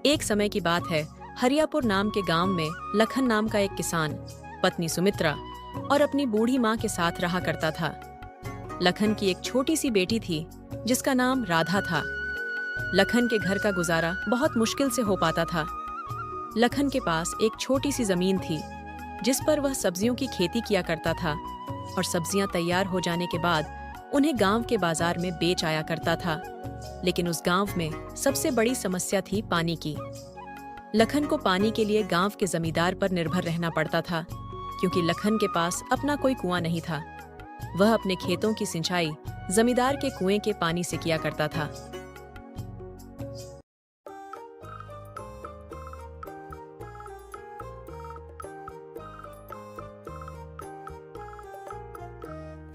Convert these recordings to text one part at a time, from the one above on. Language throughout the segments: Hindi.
एक समय की बात है, हरियापुर नाम के गांव में लखन नाम का एक किसान पत्नी सुमित्रा और अपनी बूढ़ी माँ के साथ रहा करता था। लखन की एक छोटी सी बेटी थी जिसका नाम राधा था। लखन के घर का गुजारा बहुत मुश्किल से हो पाता था। लखन के पास एक छोटी सी जमीन थी जिस पर वह सब्जियों की खेती किया करता था और सब्जियां तैयार हो जाने के बाद उन्हें गांव के बाजार में बेच आया करता था। लेकिन उस गांव में सबसे बड़ी समस्या थी पानी की। लखन को पानी के लिए गांव के जमींदार पर निर्भर रहना पड़ता था, क्योंकि लखन के पास अपना कोई कुआं नहीं था। वह अपने खेतों की सिंचाई जमींदार के कुएं के पानी से किया करता था।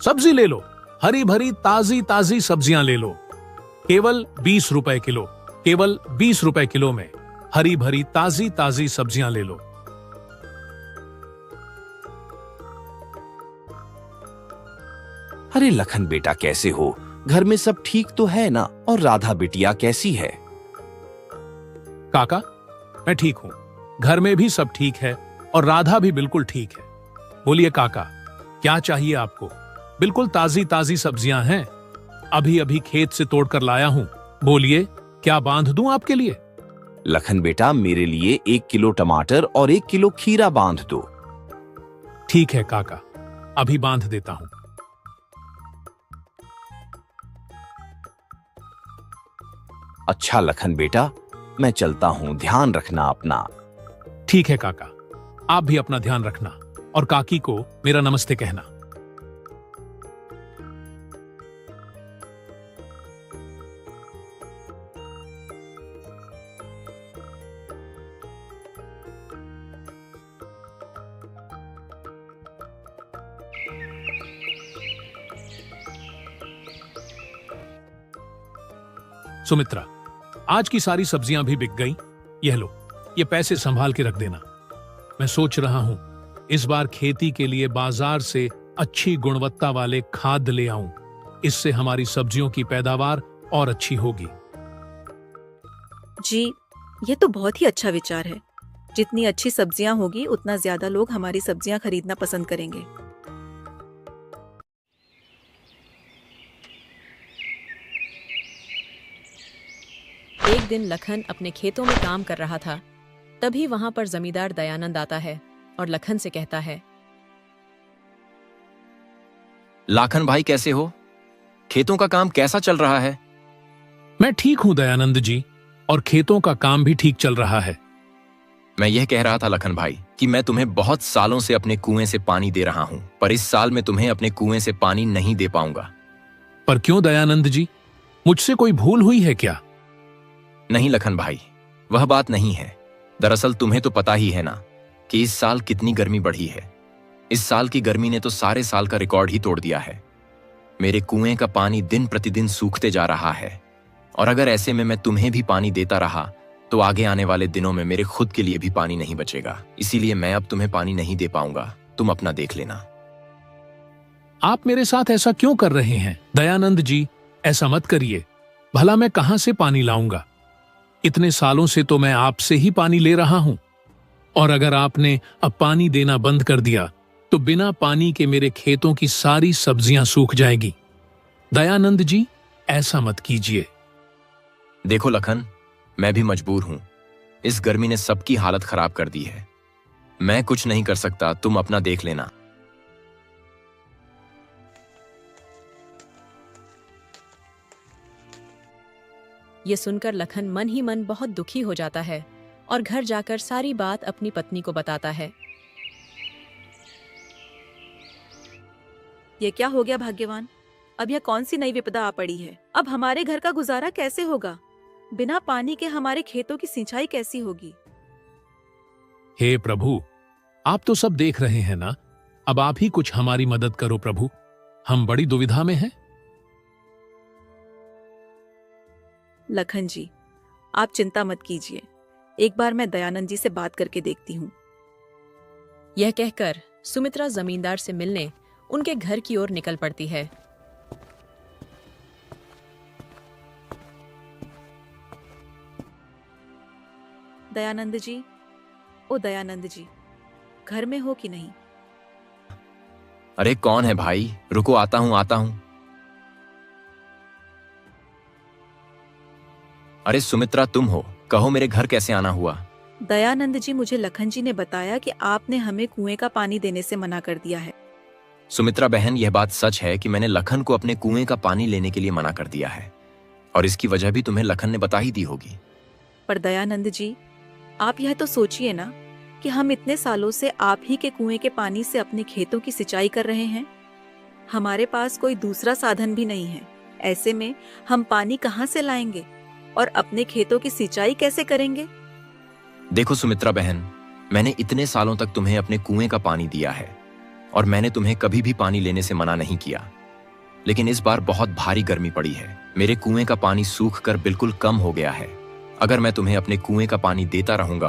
सब्जी ले लो, हरी भरी ताजी ताजी सब्जियां ले लो, केवल 20 रुपए किलो। केवल 20 रुपए किलो में हरी भरी ताजी ताजी सब्जियां ले लो। अरे लखन बेटा, कैसे हो? घर में सब ठीक तो है ना? और राधा बिटिया कैसी है? काका, मैं ठीक हूं। घर में भी सब ठीक है और राधा भी बिल्कुल ठीक है। बोलिए काका, क्या चाहिए आपको? बिल्कुल ताजी ताजी सब्जियां हैं, अभी अभी खेत से तोड़कर लाया हूं। बोलिए, क्या बांध दूं आपके लिए? लखन बेटा, मेरे लिए 1 किलो टमाटर और 1 किलो खीरा बांध दो। ठीक है काका, अभी बांध देता हूं। अच्छा लखन बेटा, मैं चलता हूं, ध्यान रखना अपना। ठीक है काका, आप भी अपना ध्यान रखना और काकी को मेरा नमस्ते कहना। सुमित्रा, आज की सारी सब्जियां भी बिक गईं। यह लो, ये पैसे संभाल के रख देना। मैं सोच रहा हूं इस बार खेती के लिए बाजार से अच्छी गुणवत्ता वाले खाद ले आऊं। इससे हमारी सब्जियों की पैदावार और अच्छी होगी। जी, ये तो बहुत ही अच्छा विचार है। जितनी अच्छी सब्जियां होगी उतना ज्यादा लोग हमारी सब्जियां खरीदना पसंद करेंगे। एक दिन लखन अपने खेतों में काम कर रहा था। तभी वहां पर जमींदार दयानंद आता है और लखन से कहता है, लाखन भाई कैसे हो? खेतों का काम कैसा चल रहा है? मैं ठीक हूं दयानंद जी, और खेतों का काम भी ठीक चल रहा है। मैं यह कह रहा था लखन भाई कि मैं तुम्हें बहुत सालों से अपने कुएं से पानी दे रहा हूं, पर इस साल मैं तुम्हें अपने कुएं से पानी नहीं दे पाऊंगा। पर क्यों दयानंद जी, मुझसे कोई भूल हुई है क्या? नहीं लखन भाई, वह बात नहीं है। दरअसल तुम्हें तो पता ही है ना कि इस साल कितनी गर्मी बढ़ी है। इस साल की गर्मी ने तो सारे साल का रिकॉर्ड ही तोड़ दिया है। मेरे कुएं का पानी दिन प्रतिदिन सूखते जा रहा है, और अगर ऐसे में मैं तुम्हें भी पानी देता रहा तो आगे आने वाले दिनों में मेरे खुद के लिए भी पानी नहीं बचेगा। इसीलिए मैं अब तुम्हें पानी नहीं दे पाऊंगा, तुम अपना देख लेना। आप मेरे साथ ऐसा क्यों कर रहे हैं दयानंद जी? ऐसा मत करिए। भला मैं कहां से पानी लाऊंगा? इतने सालों से तो मैं आपसे ही पानी ले रहा हूं, और अगर आपने अब पानी देना बंद कर दिया तो बिना पानी के मेरे खेतों की सारी सब्जियां सूख जाएगी। दयानंद जी, ऐसा मत कीजिए। देखो लखन, मैं भी मजबूर हूं। इस गर्मी ने सबकी हालत खराब कर दी है। मैं कुछ नहीं कर सकता, तुम अपना देख लेना। ये सुनकर लखन मन ही मन बहुत दुखी हो जाता है और घर जाकर सारी बात अपनी पत्नी को बताता है। ये क्या हो गया भाग्यवान? अब यह कौन सी नई विपदा आ पड़ी है? अब हमारे घर का गुजारा कैसे होगा? बिना पानी के हमारे खेतों की सिंचाई कैसी होगी? हे प्रभु, आप तो सब देख रहे हैं ना। अब आप ही कुछ हमारी मदद करो प्रभु, हम बड़ी दुविधा में हैं। लखन जी, आप चिंता मत कीजिए। एक बार मैं दयानंद जी से बात करके देखती हूँ। यह कहकर सुमित्रा जमींदार से मिलने उनके घर की ओर निकल पड़ती है। दयानंद जी, ओ दयानंद जी, घर में हो कि नहीं? अरे कौन है भाई, रुको आता हूं आता हूं। अरे सुमित्रा तुम हो, कहो मेरे घर कैसे आना हुआ? दयानंद जी, मुझे लखन जी ने बताया कि आपने हमें कुएं का पानी देने से मना कर दिया है। सुमित्रा बहन, यह बात सच है कि मैंने लखन को अपने कुएं का पानी लेने के लिए मना कर दिया है, और इसकी वजह भी तुम्हें लखन ने बता ही दी होगी। पर दयानंद जी, आप यह तो सोचिए ना कि हम इतने सालों से आप ही के कुएं के पानी से अपने खेतों की सिंचाई कर रहे हैं। हमारे पास कोई दूसरा साधन भी नहीं है। ऐसे में हम पानी कहाँ से लाएंगे और अपने खेतों की सिंचाई कैसे करेंगे? देखो सुमित्रा बहन, मैंने इतने सालों तक तुम्हें अपने कुएं का पानी दिया है और मैंने तुम्हें कभी भी पानी लेने से मना नहीं किया। लेकिन इस बार बहुत भारी गर्मी पड़ी है, मेरे कुएं का पानी सूख कर बिल्कुल कम हो गया है। अगर मैं तुम्हें अपने कुएं का पानी देता रहूंगा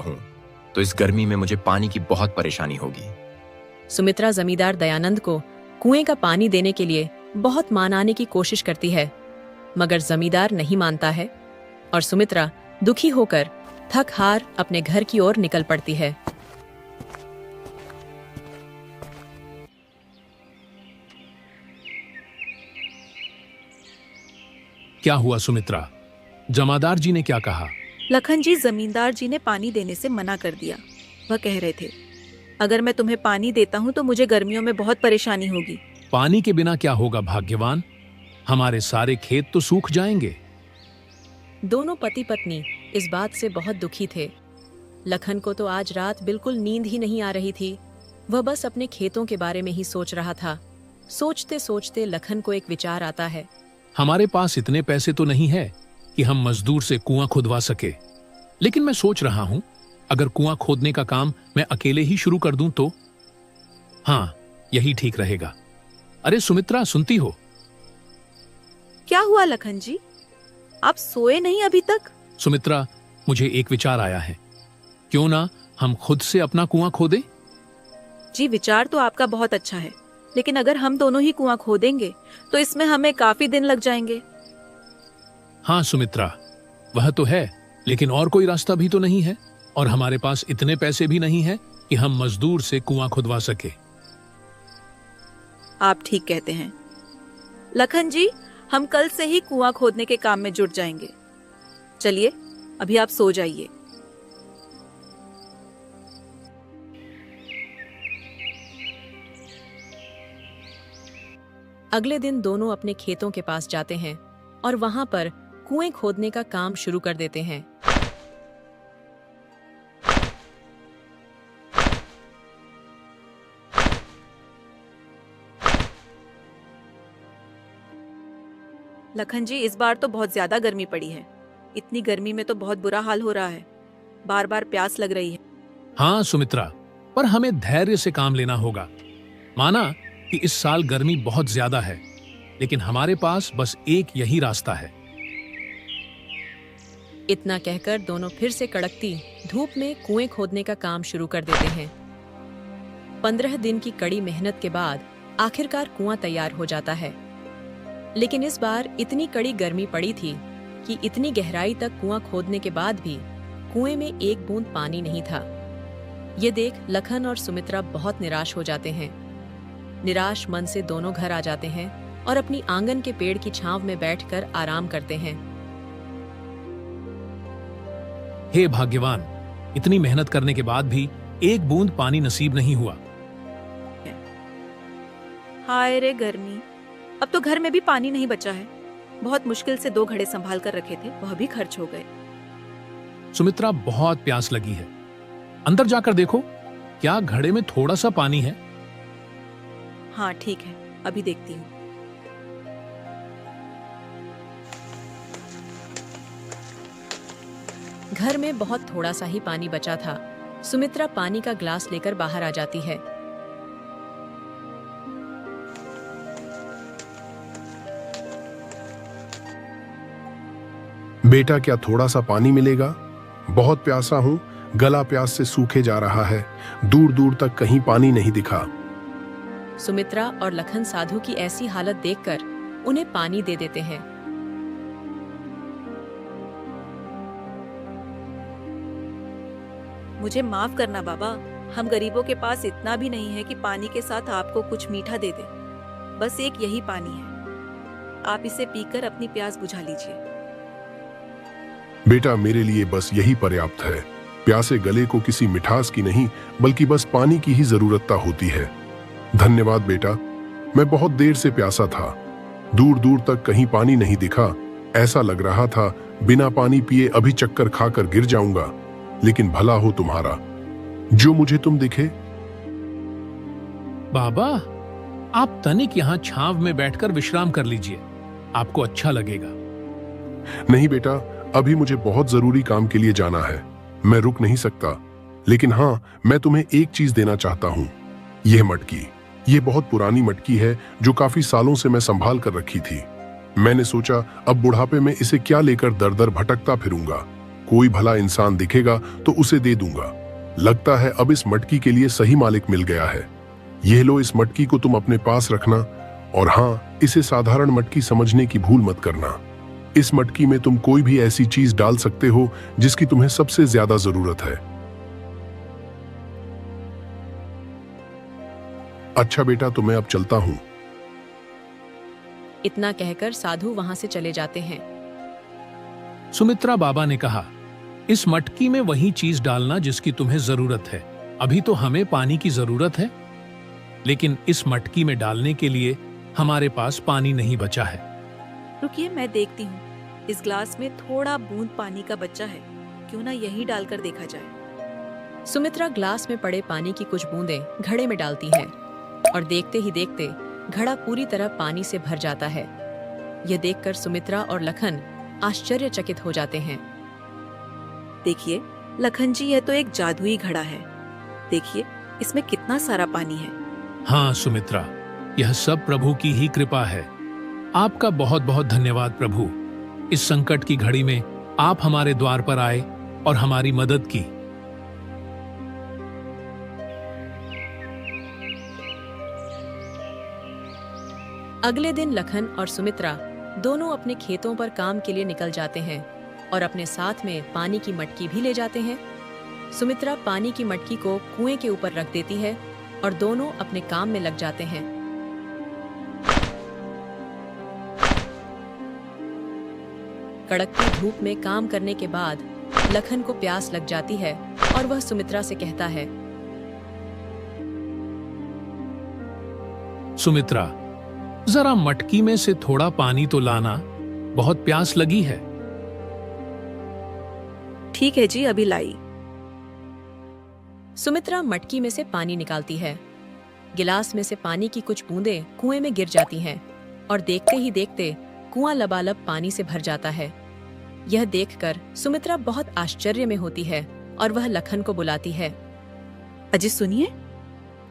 तो इस गर्मी में मुझे पानी की बहुत परेशानी होगी। सुमित्रा जमींदार दयानंद को कुएं का पानी देने के लिए बहुत मनाने की कोशिश करती है, मगर जमींदार नहीं मानता है और सुमित्रा दुखी होकर थक हार अपने घर की ओर निकल पड़ती है। क्या हुआ सुमित्रा? जमादार जी ने क्या कहा? लखन जी, जमींदार जी ने पानी देने से मना कर दिया। वह कह रहे थे, अगर मैं तुम्हें पानी देता हूँ तो मुझे गर्मियों में बहुत परेशानी होगी। पानी के बिना क्या होगा भाग्यवान? हमारे सारे खेत तो सूख जाएंगे। दोनों पति पत्नी इस बात से बहुत दुखी थे। लखन को तो आज रात बिल्कुल नींद ही नहीं आ रही थी। वह बस अपने खेतों के बारे में ही सोच रहा था। सोचते सोचते लखन को एक विचार आता है। हमारे पास इतने पैसे तो नहीं है कि हम मजदूर से कुआं खुदवा सके, लेकिन मैं सोच रहा हूं अगर कुआं खोदने का काम मैं अकेले ही शुरू कर दूं तो? हाँ, यही ठीक रहेगा। अरे सुमित्रा, सुनती हो? क्या हुआ लखन जी, आप सोए नहीं अभी तक? सुमित्रा, मुझे एक विचार आया है। क्यों ना हम खुद से अपना कुआं खोदें? जी, विचार तो आपका बहुत अच्छा है, लेकिन अगर हम दोनों ही कुआं खोदेंगे तो इसमें हमें काफी दिन लग जाएंगे। हाँ सुमित्रा, वह तो है, लेकिन और कोई रास्ता भी तो नहीं है, और हमारे पास इतने पैसे भी नहीं है कि हम मजदूर से कुआं खुदवा सके। आप ठीक कहते हैं लखन जी, हम कल से ही कुआं खोदने के काम में जुट जाएंगे। चलिए, अभी आप सो जाइए। अगले दिन दोनों अपने खेतों के पास जाते हैं और वहां पर कुएं खोदने का काम शुरू कर देते हैं। लखन जी, इस बार तो बहुत ज्यादा गर्मी पड़ी है। इतनी गर्मी में तो बहुत बुरा हाल हो रहा है। बार बार प्यास लग रही है। हाँ सुमित्रा, पर हमें धैर्य से काम लेना होगा। माना कि इस साल गर्मी बहुत ज्यादा है, लेकिन हमारे पास बस एक यही रास्ता है। इतना कहकर दोनों फिर से कड़कती धूप में कुएं खोदने का काम शुरू कर देते हैं। 15 दिन की कड़ी मेहनत के बाद आखिरकार कुआं तैयार हो जाता है। लेकिन इस बार इतनी कड़ी गर्मी पड़ी थी कि इतनी गहराई तक कुआं खोदने के बाद भी कुएं में एक बूंद पानी नहीं था। ये देख लखन और सुमित्रा बहुत निराश हो जाते हैं। निराश मन से दोनों घर आ जाते हैं और अपनी आंगन के पेड़ की छांव में बैठकर आराम करते हैं। हे भाग्यवान, इतनी मेहनत करने के बाद भी एक बूंद पानी नसीब नहीं हुआ। हाय रे गर्मी, अब तो घर में भी पानी नहीं बचा है। बहुत मुश्किल से 2 घड़े संभाल कर रखे थे, वह भी खर्च हो गए। सुमित्रा, बहुत प्यास लगी है। अंदर जाकर देखो, क्या घड़े में थोड़ा सा पानी है? हाँ ठीक है, अभी देखती हूँ। घर में बहुत थोड़ा सा ही पानी बचा था। सुमित्रा पानी का ग्लास लेकर बाहर आ जाती है। बेटा, क्या थोड़ा सा पानी मिलेगा? बहुत प्यासा हूं, गला प्यास से सूखे जा रहा है। दूर दूर तक कहीं पानी नहीं दिखा। सुमित्रा और लखन साधु की ऐसी हालत देखकर उन्हें पानी दे देते हैं। मुझे माफ करना बाबा, हम गरीबों के पास इतना भी नहीं है कि पानी के साथ आपको कुछ मीठा दे दे। बस एक यही पानी है, आप इसे पीकर अपनी प्यास बुझा लीजिए। बेटा, मेरे लिए बस यही पर्याप्त है। प्यासे गले को किसी मिठास की नहीं बल्कि बस पानी की ही जरूरत होती है। धन्यवाद बेटा, मैं बहुत देर से प्यासा था। दूर दूर तक कहीं पानी नहीं दिखा। ऐसा लग रहा था बिना पानी पिए अभी चक्कर खाकर गिर जाऊंगा। लेकिन भला हो तुम्हारा, जो मुझे तुम दिखे। बाबा, आप तनिक यहाँ छांव में बैठकर विश्राम कर लीजिए, आपको अच्छा लगेगा। नहीं बेटा, अभी मुझे बहुत जरूरी काम के लिए जाना है, मैं रुक नहीं सकता। लेकिन हाँ, मैं तुम्हें एक चीज देना चाहता हूँ। यह मटकी, ये बहुत पुरानी मटकी है जो काफी सालों से मैं संभाल कर रखी थी। मैंने सोचा अब बुढ़ापे में इसे क्या लेकर दर दर भटकता फिरूंगा। कोई भला इंसान दिखेगा तो उसे दे दूंगा। लगता है अब इस मटकी के लिए सही मालिक मिल गया है। यह लो, इस मटकी को तुम अपने पास रखना। और हाँ, इसे साधारण मटकी समझने की भूल मत करना। इस मटकी में तुम कोई भी ऐसी चीज डाल सकते हो जिसकी तुम्हें सबसे ज्यादा जरूरत है। अच्छा बेटा, तो मैं अब चलता हूं। इतना कहकर साधु वहां से चले जाते हैं। सुमित्रा बाबा ने कहा, इस मटकी में वही चीज डालना जिसकी तुम्हें जरूरत है। अभी तो हमें पानी की जरूरत है, लेकिन इस मटकी में डालने के लिए हमारे पास पानी नहीं बचा है। रुकिए, मैं देखती हूँ। इस ग्लास में थोड़ा बूंद पानी का बच्चा है, क्यों ना यही डालकर देखा जाए। सुमित्रा ग्लास में पड़े पानी की कुछ बूंदें घड़े में डालती है और देखते ही देखते घड़ा पूरी तरह पानी से भर जाता है। यह देखकर सुमित्रा और लखन आश्चर्यचकित हो जाते हैं। देखिए लखन जी, यह तो एक जादुई घड़ा है। देखिए इसमें कितना सारा पानी है। हाँ सुमित्रा, यह सब प्रभु की ही कृपा है। आपका बहुत बहुत धन्यवाद प्रभु। इस संकट की घड़ी में आप हमारे द्वार पर आए और हमारी मदद की। अगले दिन लखन और सुमित्रा दोनों अपने खेतों पर काम के लिए निकल जाते हैं और अपने साथ में पानी की मटकी भी ले जाते हैं। सुमित्रा पानी की मटकी को कुएं के ऊपर रख देती है और दोनों अपने काम में लग जाते हैं। कड़कती धूप में काम करने के बाद लखन को प्यास लग जाती है और वह सुमित्रा से कहता है, सुमित्रा, जरा मटकी में से थोड़ा पानी तो लाना, बहुत प्यास लगी है। ठीक है जी, अभी लाई। सुमित्रा मटकी में से पानी निकालती है। गिलास में से पानी की कुछ बूंदें कुएं में गिर जाती हैं और देखते ही देखते कुआं लबालब पानी से भर जाता है। यह देखकर सुमित्रा बहुत आश्चर्य में होती है और वह लखन को बुलाती है। अजय सुनिए,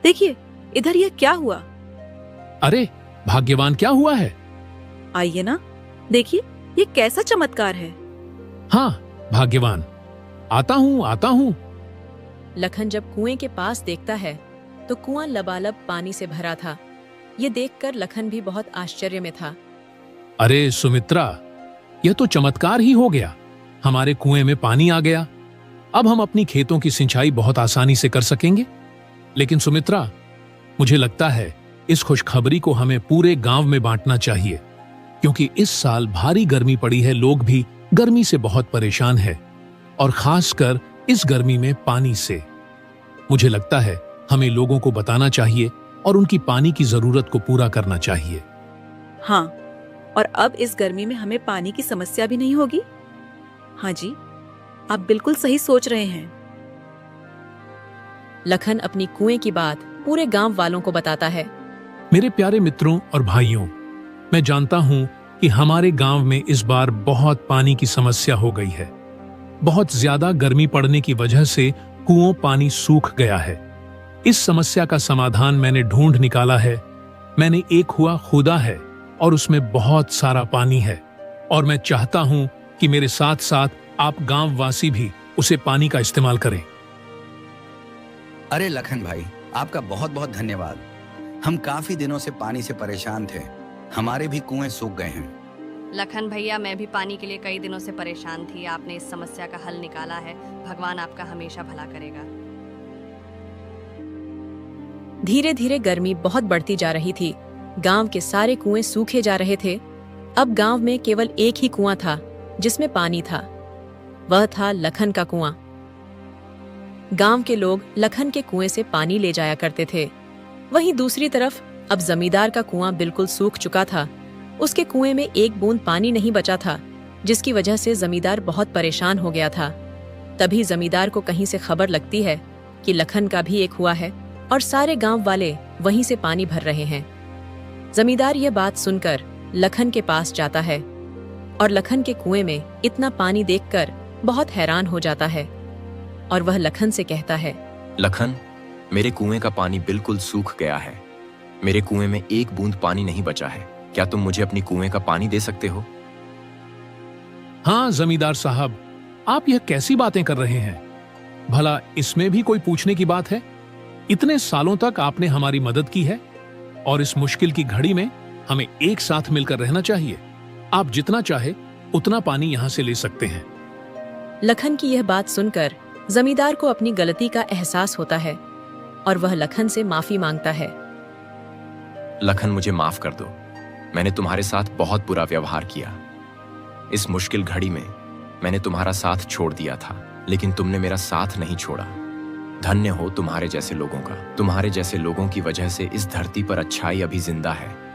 देखिए इधर यह क्या हुआ। अरे भाग्यवान, क्या हुआ है? आइए ना, देखिए ये कैसा चमत्कार है। हाँ भाग्यवान, आता हूँ। लखन जब कुएं के पास देखता है तो कुआं लबालब पानी से भरा था। ये देखकर लखन भी बहुत आश्चर्य में था। अरे सुमित्रा, यह तो चमत्कार ही हो गया। हमारे कुएं में पानी आ गया। अब हम अपनी खेतों की सिंचाई बहुत आसानी से कर सकेंगे। लेकिन सुमित्रा, मुझे लगता है इस खुशखबरी को हमें पूरे गांव में बांटना चाहिए, क्योंकि इस साल भारी गर्मी पड़ी है। लोग भी गर्मी से बहुत परेशान हैं और खासकर इस गर्मी में पानी से। मुझे लगता है हमें लोगों को बताना चाहिए और उनकी पानी की जरूरत को पूरा करना चाहिए। हाँ, और अब इस गर्मी में हमें पानी की समस्या भी नहीं होगी। हाँ जी, आप बिल्कुल सही सोच रहे हैं। लखन अपनी कुएं की बात पूरे गांव वालों को बताता है। मेरे प्यारे मित्रों और भाइयों, मैं जानता हूं कि हमारे गांव में इस बार बहुत पानी की समस्या हो गई है। बहुत ज्यादा गर्मी पड़ने की वजह से कुओं पानी सूख गया है। इस समस्या का समाधान मैंने ढूंढ निकाला है। मैंने एक कुआं खोदा है और उसमें बहुत सारा पानी है और मैं चाहता हूं कि मेरे साथ साथ आप गांव वासी भी उसे पानी का इस्तेमाल करें। अरे लखन भाई, आपका बहुत बहुत धन्यवाद। हम काफी दिनों से पानी से परेशान थे। हमारे भी कुएं सूख गए हैं। लखन भैया, मैं भी पानी के लिए कई दिनों से परेशान थी। आपने इस समस्या का हल निकाला है। भगवान आपका हमेशा भला करेगा। धीरे धीरे गर्मी बहुत बढ़ती जा रही थी। गांव के सारे कुएं सूखे जा रहे थे। अब गांव में केवल एक ही कुआं था जिसमें पानी था। वह था लखन का कुआं। गांव के लोग लखन के कुएं से पानी ले जाया करते थे। वहीं दूसरी तरफ अब जमींदार का कुआं बिल्कुल सूख चुका था। उसके कुएं में एक बूंद पानी नहीं बचा था, जिसकी वजह से जमींदार बहुत परेशान हो गया था। तभी जमींदार को कहीं से खबर लगती है कि लखन का भी एक कुआं है और सारे गांव वाले वहीं से पानी भर रहे हैं। जमींदार यह बात सुनकर लखन के पास जाता है और लखन के कुएं में इतना पानी देखकर बहुत हैरान हो जाता है और वह लखन से कहता है, लखन, मेरे कुएं का पानी बिल्कुल सूख गया है। मेरे कुएं में एक बूंद पानी नहीं बचा है। क्या तुम मुझे अपनी कुएं का पानी दे सकते हो? हाँ जमींदार साहब, आप यह कैसी बातें कर रहे हैं? भला इसमें भी कोई पूछने की बात है? इतने सालों तक आपने हमारी मदद की है और इस मुश्किल की घड़ी में हमें एक साथ मिलकर रहना चाहिए। आप जितना चाहे उतना पानी यहां से ले सकते हैं। लखन की यह बात सुनकर जमींदार को अपनी गलती का एहसास होता है और वह लखन से माफी मांगता है। लखन, मुझे माफ कर दो। मैंने तुम्हारे साथ बहुत बुरा व्यवहार किया। इस मुश्किल घड़ी में मैंने तुम्हारा साथ छोड़ दिया था, लेकिन तुमने मेरा साथ नहीं छोड़ा। धन्य हो तुम्हारे जैसे लोगों का। तुम्हारे जैसे लोगों की वजह से इस धरती पर अच्छाई अभी जिंदा है।